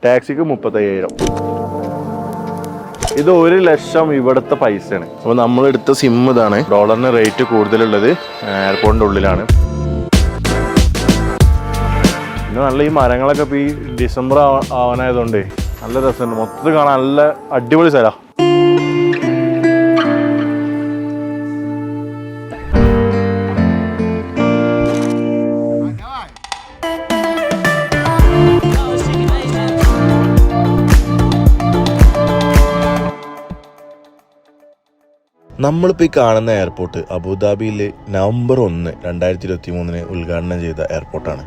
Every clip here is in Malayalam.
ടാക്സിക്ക് 35,000. ഇത് 1 ലക്ഷം ഇവിടുത്തെ പൈസയാണ്. അപ്പോൾ നമ്മളെടുത്ത സിം ഇതാണ്. ഡോളറിന് റേറ്റ് കൂടുതലുള്ളത് എയർപോർട്ടിൻ്റെ ഉള്ളിലാണ്. പിന്നെ നല്ല ഈ മരങ്ങളൊക്കെ ഇപ്പോൾ ഈ ഡിസംബർ ആവാനായതുകൊണ്ട് നല്ല രസമുണ്ട്. മൊത്തത്തിൽ കാണാൻ നല്ല അടിപൊളി സ്ഥലമാണ്. നമ്മളിപ്പോൾ ഈ കാണുന്ന എയർപോർട്ട് അബുദാബിയിൽ നവംബർ 1, 2023 ഉദ്ഘാടനം ചെയ്ത എയർപോർട്ടാണ്.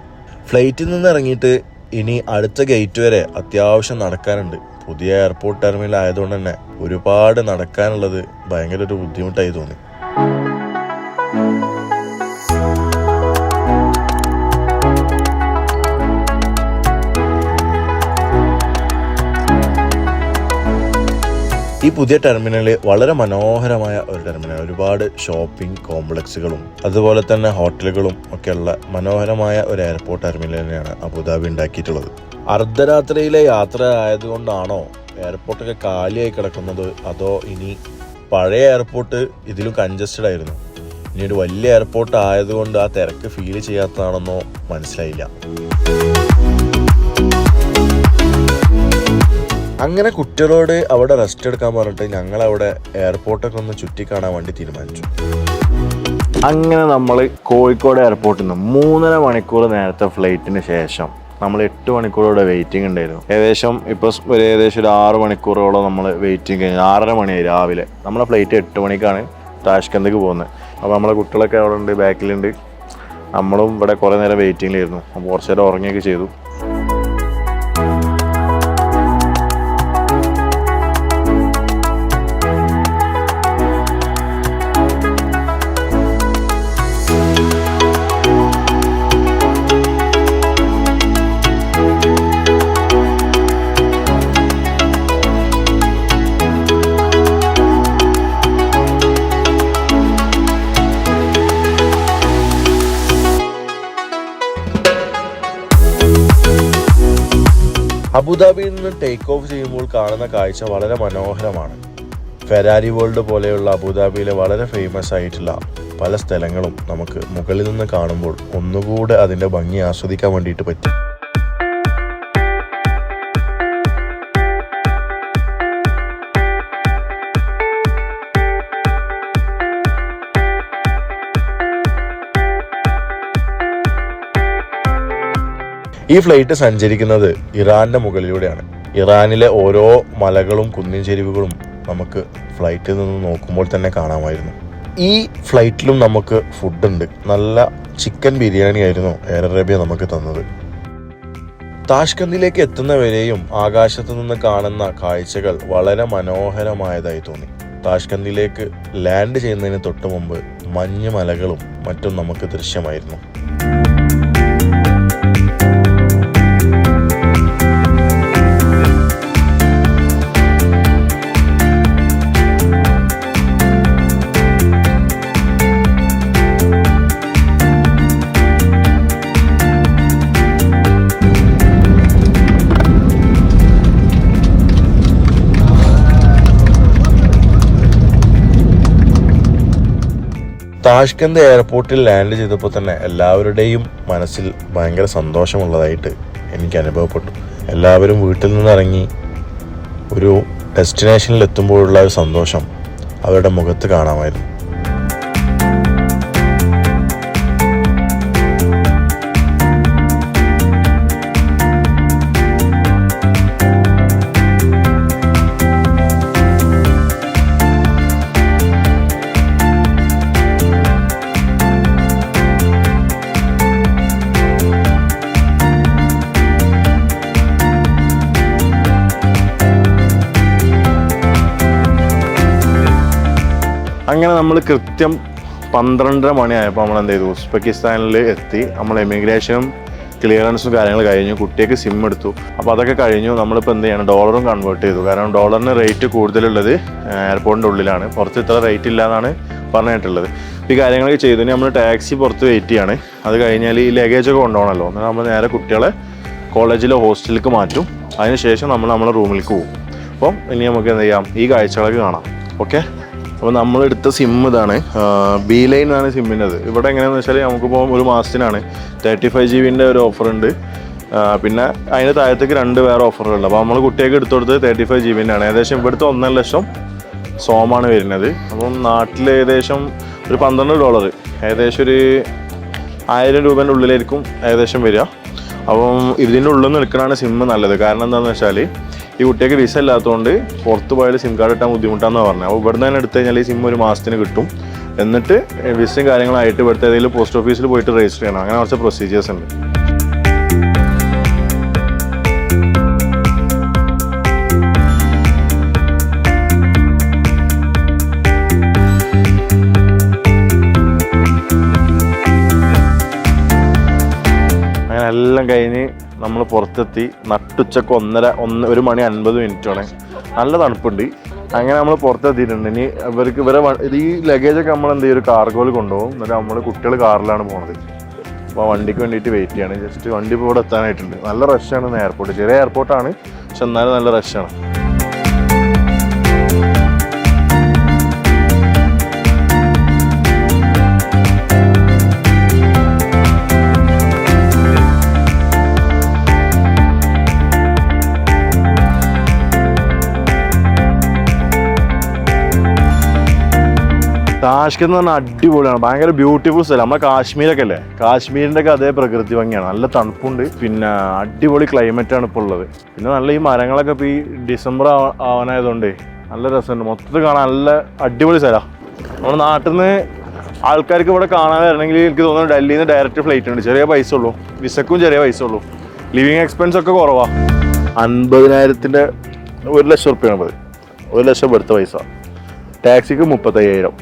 ഫ്ലൈറ്റിൽ നിന്ന് ഇറങ്ങിയിട്ട് ഇനി അടുത്ത ഗേറ്റ് വരെ അത്യാവശ്യം നടക്കാനുണ്ട്. പുതിയ എയർപോർട്ട് ടെർമിനൽ ആയതുകൊണ്ട് തന്നെ ഒരുപാട് നടക്കാനുള്ളത് ഭയങ്കര ഒരു ബുദ്ധിമുട്ടായി തോന്നി. ഈ പുതിയ ടെർമിനൽ വളരെ മനോഹരമായ ഒരു ടെർമിനൽ. ഒരുപാട് ഷോപ്പിംഗ് കോംപ്ലക്സുകളും അതുപോലെ തന്നെ ഹോട്ടലുകളും ഒക്കെയുള്ള മനോഹരമായ ഒരു എയർപോർട്ട് ടെർമിനൽ തന്നെയാണ് അബുദാബി ഉണ്ടാക്കിയിട്ടുള്ളത്. അർദ്ധരാത്രിയിലെ യാത്ര ആയതുകൊണ്ടാണോ എയർപോർട്ടൊക്കെ കാലിയായി കിടക്കുന്നത്, അതോ ഇനി പഴയ എയർപോർട്ട് ഇതിലും കൺജസ്റ്റഡ് ആയിരുന്നു, ഇനി ഒരു വലിയ എയർപോർട്ട് ആയതുകൊണ്ട് ആ തിരക്ക് ഫീൽ ചെയ്യാത്തതാണെന്നോ മനസ്സിലായില്ല. അങ്ങനെ കുട്ടികളോട് അവിടെ റെസ്റ്റ് എടുക്കാൻ പറഞ്ഞിട്ട് ഞങ്ങളവിടെ എയർപോർട്ടൊക്കെ ഒന്ന് ചുറ്റിക്കാണാൻ വേണ്ടി തീരുമാനിച്ചു. അങ്ങനെ നമ്മൾ കോഴിക്കോട് എയർപോർട്ടിൽ നിന്ന് 3.5 മണിക്കൂർ നേരത്തെ ഫ്ലൈറ്റിന് ശേഷം നമ്മൾ 8 മണിക്കൂറോടെ വെയിറ്റിംഗ് ഉണ്ടായിരുന്നു. ഇപ്പോൾ ഒരു 6 മണിക്കൂറോളം നമ്മൾ വെയിറ്റിംഗ് കഴിഞ്ഞു. 6:30 മണിയായി രാവിലെ. നമ്മളെ ഫ്ലൈറ്റ് 8 മണിക്കാണ് താഷ്കന്ദിക്ക് പോകുന്നത്. അപ്പോൾ നമ്മളെ കുട്ടികളൊക്കെ അവിടെ ഉണ്ട്, ബാക്കിലുണ്ട്. നമ്മളും ഇവിടെ കുറേ നേരം വെയിറ്റിങ്ങിലായിരുന്നു. അപ്പോൾ കുറച്ച് നേരം ഉറങ്ങിയൊക്കെ ചെയ്തു. അബുദാബിയിൽ നിന്ന് ടേക്ക് ഓഫ് ചെയ്യുമ്പോൾ കാണുന്ന കാഴ്ച വളരെ മനോഹരമാണ്. ഫെരാരി വേൾഡ് പോലെയുള്ള അബുദാബിയിലെ വളരെ ഫേമസ് ആയിട്ടുള്ള പല സ്ഥലങ്ങളും നമുക്ക് മുകളിൽ നിന്ന് കാണുമ്പോൾ ഒന്നുകൂടെ അതിൻ്റെ ഭംഗി ആസ്വദിക്കാൻ വേണ്ടിയിട്ട് പറ്റും. ഈ ഫ്ലൈറ്റ് സഞ്ചരിക്കുന്നത് ഇറാന്റെ മുകളിലൂടെയാണ്. ഇറാനിലെ ഓരോ മലകളും കുന്നിൻ ചെരിവുകളും നമുക്ക് ഫ്ലൈറ്റിൽ നിന്ന് നോക്കുമ്പോൾ തന്നെ കാണാമായിരുന്നു. ഈ ഫ്ലൈറ്റിലും നമുക്ക് ഫുഡുണ്ട്. നല്ല ചിക്കൻ ബിരിയാണി ആയിരുന്നു എയർ അറേബ്യ നമുക്ക് തന്നത്. താഷ്കന്ദിലേക്ക് എത്തുന്നവരെയും ആകാശത്തു നിന്ന് കാണുന്ന കാഴ്ചകൾ വളരെ മനോഹരമായതായി തോന്നി. താഷ്കന്ദിലേക്ക് ലാൻഡ് ചെയ്യുന്നതിന് തൊട്ട് മുമ്പ് മഞ്ഞ് മലകളും മറ്റും നമുക്ക് ദൃശ്യമായിരുന്നു. താഷ്കന്ത് എയർപോർട്ടിൽ ലാൻഡ് ചെയ്തപ്പോൾ തന്നെ എല്ലാവരുടെയും മനസ്സിൽ ഭയങ്കര സന്തോഷമുള്ളതായിട്ട് എനിക്ക് അനുഭവപ്പെട്ടു. എല്ലാവരും വീട്ടിൽ നിന്നിറങ്ങി ഒരു ഡെസ്റ്റിനേഷനിൽ എത്തുമ്പോഴുള്ള ഒരു സന്തോഷം അവരുടെ മുഖത്ത് കാണാമായിരുന്നു. അങ്ങനെ നമ്മൾ കൃത്യം 12:30 മണിയായപ്പോൾ നമ്മൾ എന്ത് ചെയ്തു, ഉസ്ബെക്കിസ്ഥാനിൽ എത്തി. നമ്മൾ എമിഗ്രേഷനും ക്ലിയറൻസും കാര്യങ്ങൾ കഴിഞ്ഞു. കുട്ടിക്ക് സിം എടുത്തു. അപ്പോൾ അതൊക്കെ കഴിഞ്ഞു. നമ്മളിപ്പോൾ എന്ത് ചെയ്യണം, ഡോളറും കൺവേർട്ട് ചെയ്തു. കാരണം ഡോളറിന് റേറ്റ് കൂടുതലുള്ളത് എയർപോർട്ടിൻ്റെ ഉള്ളിലാണ്. പുറത്ത് ഇത്ര റേറ്റ് ഇല്ല എന്നാണ് പറഞ്ഞിട്ടുള്ളത്. ഈ കാര്യങ്ങളൊക്കെ ചെയ്തു. നമ്മൾ ടാക്സി പുറത്ത് വെയിറ്റ് ചെയ്യാണ്. അത് കഴിഞ്ഞാൽ ഈ ലഗേജൊക്കെ കൊണ്ടുപോകണമല്ലോ. എന്നാൽ നമ്മൾ നേരെ കുട്ടികളെ കോളേജിലെ ഹോസ്റ്റലിലേക്ക് മാറ്റും. അതിനുശേഷം നമ്മൾ നമ്മളെ റൂമിലേക്ക് പോകും. അപ്പം ഇനി നമുക്ക് എന്ത് ചെയ്യാം, ഈ കാഴ്ചകളൊക്കെ കാണാം. ഓക്കെ, അപ്പോൾ നമ്മളെടുത്ത സിം ഇതാണ്, ബി-ലൈൻ ആണ് സിമ്മിൻ്റെത്. ഇവിടെ എങ്ങനെയാണെന്ന് വെച്ചാൽ നമുക്കിപ്പോൾ ഒരു മാസത്തിനാണ് 35 GB ഒരു ഓഫറുണ്ട്. പിന്നെ അതിന് താഴത്തേക്ക് 2 വേറെ ഓഫറുകളുണ്ട്. അപ്പോൾ നമ്മൾ കുട്ടികൾക്ക് എടുത്തു കൊടുത്തത് 35 GB ആണ്. ഏകദേശം ഇവിടുത്തെ 1.5 ലക്ഷം സോമാണ് വരുന്നത്. അപ്പം നാട്ടിൽ ഏകദേശം ഒരു $12, ഏകദേശം ഒരു 1000 രൂപേൻ്റെ ഉള്ളിലായിരിക്കും ഏകദേശം വരിക. അപ്പം ഇതിൻ്റെ ഉള്ളിൽ നിന്ന് എടുക്കണതാണ് സിം നല്ലത്. കാരണം എന്താണെന്ന് വെച്ചാൽ ഈ കുട്ടിക്ക് വിസ ഇല്ലാത്തതുകൊണ്ട് പുറത്ത് പോയാൽ സിം കാർഡ് കിട്ടാൻ ബുദ്ധിമുട്ടാണെന്ന് പറഞ്ഞത്. അപ്പോൾ ഇവിടെ നിന്ന് തന്നെ എടുത്തു കഴിഞ്ഞാൽ ഈ സിം ഒരു മാസത്തിന് കിട്ടും. എന്നിട്ട് വിസയും കാര്യങ്ങളായിട്ട് ഇവിടുത്തെ ഏതെങ്കിലും പോസ്റ്റ് ഓഫീസിൽ പോയിട്ട് രജിസ്റ്റർ ചെയ്യണം. അങ്ങനെ കുറച്ച് പ്രൊസീജിയേഴ്സ് ഉണ്ട്. അങ്ങനെ എല്ലാം കഴിഞ്ഞ് നമ്മൾ പുറത്തെത്തി. നട്ടുച്ചക്ക് 1 മണി 50 മിനിറ്റാണ്. നല്ല തണുപ്പുണ്ട്. അങ്ങനെ നമ്മൾ പുറത്തെത്തിയിട്ടുണ്ട്. ഇനി ഇവരെ ഈ ലഗേജൊക്കെ നമ്മൾ എന്ത് ചെയ്യും, ഒരു കാർഗോയിൽ കൊണ്ടുപോകും. എന്നിട്ട് നമ്മൾ കുട്ടികൾ കാറിലാണ് പോകുന്നത്. അപ്പോൾ വണ്ടിക്ക് വേണ്ടിയിട്ട് വെയിറ്റ് ചെയ്യാണ്. ജസ്റ്റ് വണ്ടി ഇപ്പോൾ ഇവിടെ എത്താനായിട്ടുണ്ട്. നല്ല റഷാണ് എയർപോർട്ട്. ചെറിയ എയർപോർട്ടാണ്, പക്ഷെ എന്നാലും നല്ല റഷാണ്. താഷ്കെത്ത് എന്ന് പറഞ്ഞാൽ അടിപൊളിയാണ്, ഭയങ്കര ബ്യൂട്ടിഫുൾ സ്ഥലം. നമ്മളെ കാശ്മീരൊക്കെ അല്ലേ, കാശ്മീരിൻ്റെ ഒക്കെ അതേ പ്രകൃതി ഭംഗിയാണ്. നല്ല തണുപ്പുണ്ട്, പിന്നെ അടിപൊളി ക്ലൈമറ്റാണ് ഇപ്പോൾ ഉള്ളത്. പിന്നെ നല്ല ഈ മരങ്ങളൊക്കെ ഇപ്പോൾ ഈ ഡിസംബർ ആവാനായതുകൊണ്ട് നല്ല രസമുണ്ട്. മൊത്തത്തിൽ കാണാൻ നല്ല അടിപൊളി സ്ഥലമാണ്. നമ്മുടെ നാട്ടിൽ നിന്ന് ആൾക്കാർക്ക് ഇവിടെ കാണാൻ വരണമെങ്കിൽ എനിക്ക് തോന്നുന്നു ഡൽഹിയിൽ നിന്ന് ഡയറക്റ്റ് ഫ്ലൈറ്റ് ഉണ്ട്. ചെറിയ പൈസ ഉള്ളൂ, വിസക്കും ചെറിയ പൈസ ഉള്ളൂ. ലിവിങ് എക്സ്പെൻസ് ഒക്കെ കുറവാണ്. 50,000 1 ലക്ഷം റുപ്യാണ്. 1 ലക്ഷം എടുത്ത പൈസ. ടാക്സിക്ക് 35,000.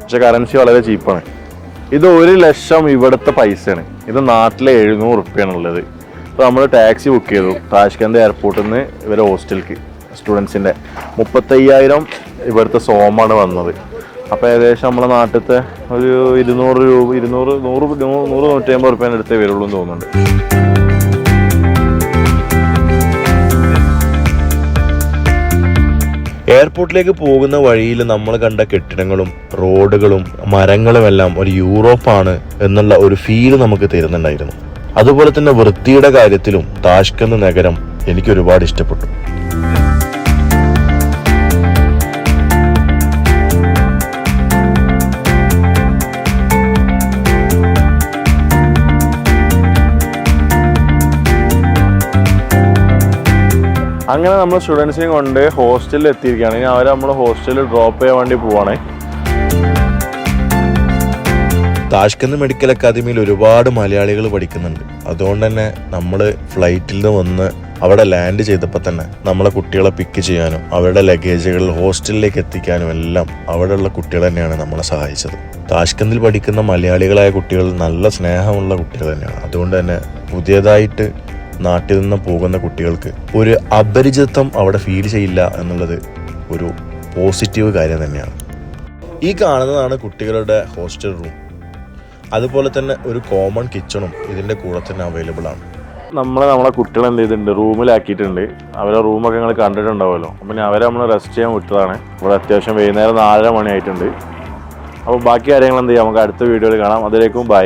പക്ഷെ കറൻസി വളരെ ചീപ്പാണ്. ഇത് 1 ലക്ഷം ഇവിടുത്തെ പൈസയാണ്. ഇത് നാട്ടിലെ 700 റുപ്യാണുള്ളത്. അപ്പോൾ നമ്മൾ ടാക്സി ബുക്ക് ചെയ്തു താഷ്കെന്റ് എയർപോർട്ടിൽ നിന്ന് ഇവരെ ഹോസ്റ്റലിലേക്ക്. സ്റ്റുഡൻസിൻ്റെ 35,000 ഇവിടുത്തെ സോമാണ് വന്നത്. അപ്പോൾ ഏകദേശം നമ്മളെ നാട്ടിലത്തെ ഒരു 200 രൂപ 100-150 റുപ്യേൻ്റെ അടുത്തേ വരുള്ളൂ എന്ന് തോന്നുന്നുണ്ട്. എയർപോർട്ടിലേക്ക് പോകുന്ന വഴിയിൽ നമ്മൾ കണ്ട കെട്ടിടങ്ങളും റോഡുകളും മരങ്ങളും എല്ലാം ഒരു യൂറോപ്പാണ് എന്നുള്ള ഒരു ഫീൽ നമുക്ക് തരുന്നുണ്ടായിരുന്നു. അതുപോലെ തന്നെ വൃത്തിയുടെ കാര്യത്തിലും താഷ്കെന്റ് നഗരം എനിക്ക് ഒരുപാട് ഇഷ്ടപ്പെട്ടു. അങ്ങനെ നമ്മൾ സ്റ്റുഡൻസിനെയും കൊണ്ട് ഹോസ്റ്റലിൽ എത്തിയിരിക്കുകയാണ്. ഇനി അവരെ നമ്മൾ ഹോസ്റ്റലിൽ ഡ്രോപ്പ് ചെയ്യാൻ വേണ്ടി പോവാണ്. താഷ്കെന്റ് മെഡിക്കൽ അക്കാദമിയിൽ ഒരുപാട് മലയാളികൾ പഠിക്കുന്നുണ്ട്. അതുകൊണ്ട് തന്നെ നമ്മൾ ഫ്ലൈറ്റിൽ നിന്ന് വന്ന് അവിടെ ലാൻഡ് ചെയ്തപ്പോൾ തന്നെ നമ്മളെ കുട്ടികളെ പിക്ക് ചെയ്യാനും അവരുടെ ലഗേജുകൾ ഹോസ്റ്റലിലേക്ക് എത്തിക്കാനും എല്ലാം അവിടെയുള്ള കുട്ടികൾ തന്നെയാണ് നമ്മളെ സഹായിച്ചത്. താഷ്കെന്തിൽ പഠിക്കുന്ന മലയാളികളായ കുട്ടികൾ നല്ല സ്നേഹമുള്ള കുട്ടികൾ തന്നെയാണ്. അതുകൊണ്ട് തന്നെ പുതിയതായിട്ട് നാട്ടിൽ നിന്ന് പോകുന്ന കുട്ടികൾക്ക് ഒരു അപരിചിതത്വം അവിടെ ഫീൽ ചെയ്യില്ല എന്നുള്ളത് ഒരു പോസിറ്റീവ് കാര്യം തന്നെയാണ്. ഈ കാണുന്നതാണ് കുട്ടികളുടെ ഹോസ്റ്റൽ റൂം. അതുപോലെ തന്നെ ഒരു കോമൺ കിച്ചണും ഇതിൻ്റെ കൂടെ തന്നെ അവൈലബിൾ ആണ്. നമ്മളെ കുട്ടികൾ എന്ത് ചെയ്തിട്ടുണ്ട്, റൂമിലാക്കിയിട്ടുണ്ട്. അവരെ റൂമൊക്കെ നിങ്ങൾ കണ്ടിട്ടുണ്ടാവുമല്ലോ. അപ്പം അവരെ നമ്മൾ റെസ്റ്റ് ചെയ്യാൻ വിട്ടതാണ്. ഇവിടെ അത്യാവശ്യം വൈകുന്നേരം 4:30 മണി ആയിട്ടുണ്ട്. അപ്പോൾ ബാക്കി കാര്യങ്ങൾ എന്ത് ചെയ്യാം, നമുക്ക് അടുത്ത വീഡിയോയിൽ കാണാം. അതിലേക്കും ബൈ.